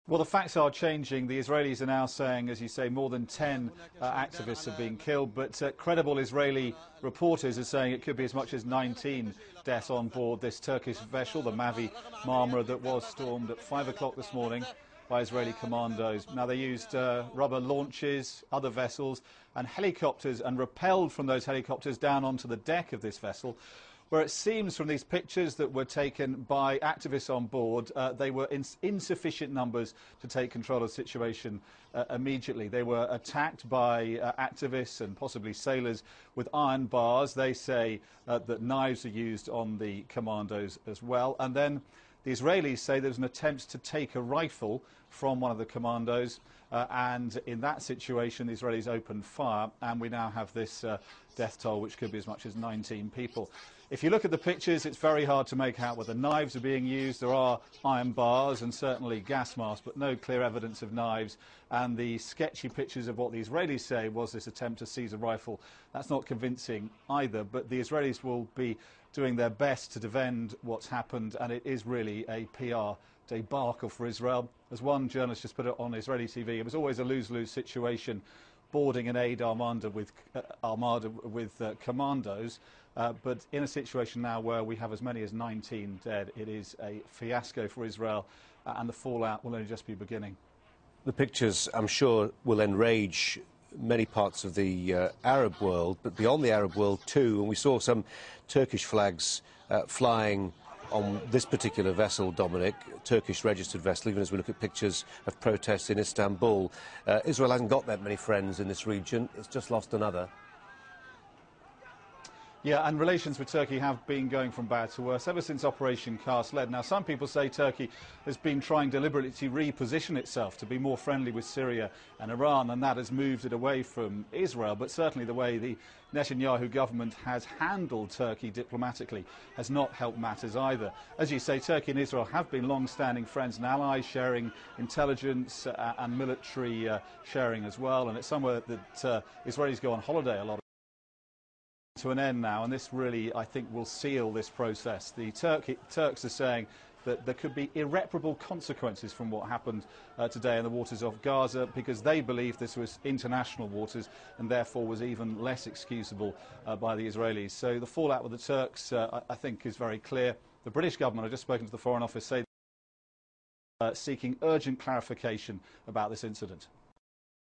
Well, the facts are changing. The Israelis are now saying, as you say, more than 10 activists have been killed, but credible Israeli reporters are saying it could be as much as 19 deaths on board this Turkish vessel, the Mavi Marmara, that was stormed at 5 o'clock this morning by Israeli commandos. Now, they used rubber launches, other vessels and helicopters, and rappelled from those helicopters down onto the deck of this vessel, where it seems from these pictures that were taken by activists on board, they were in insufficient numbers to take control of the situation immediately. They were attacked by activists and possibly sailors with iron bars. They say that knives are used on the commandos as well. And then the Israelis say there was an attempt to take a rifle from one of the commandos, and in that situation the Israelis opened fire, and we now have this death toll, which could be as much as 19 people. If you look at the pictures, it's very hard to make out whether knives are being used. There are iron bars and certainly gas masks, but no clear evidence of knives. And the sketchy pictures of what the Israelis say was this attempt to seize a rifle. That's not convincing either, but the Israelis will be doing their best to defend what's happened, and it is really a PR debacle for Israel. As one journalist just put it on Israeli TV, it was always a lose-lose situation boarding an aid armada with commandos, but in a situation now where we have as many as 19 dead, it is a fiasco for Israel, and the fallout will only just be beginning. The pictures, I'm sure, will enrage many parts of the Arab world, but beyond the Arab world too. And we saw some Turkish flags flying on this particular vessel, Dominic, Turkish-registered vessel, even as we look at pictures of protests in Istanbul. Israel hasn't got that many friends in this region. It's just lost another. Yeah, and relations with Turkey have been going from bad to worse ever since Operation Cast Lead. Now, some people say Turkey has been trying deliberately to reposition itself to be more friendly with Syria and Iran, and that has moved it away from Israel. But certainly the way the Netanyahu government has handled Turkey diplomatically has not helped matters either. As you say, Turkey and Israel have been long-standing friends and allies, sharing intelligence and military sharing as well. And it's somewhere that Israelis go on holiday a lot. To an end now, and this really, I think, will seal this process. The Turks are saying that there could be irreparable consequences from what happened today in the waters of Gaza, because they believe this was international waters and therefore was even less excusable by the Israelis. So the fallout with the Turks, I think, is very clear. The British government, I've just spoken to the Foreign Office, say seeking urgent clarification about this incident.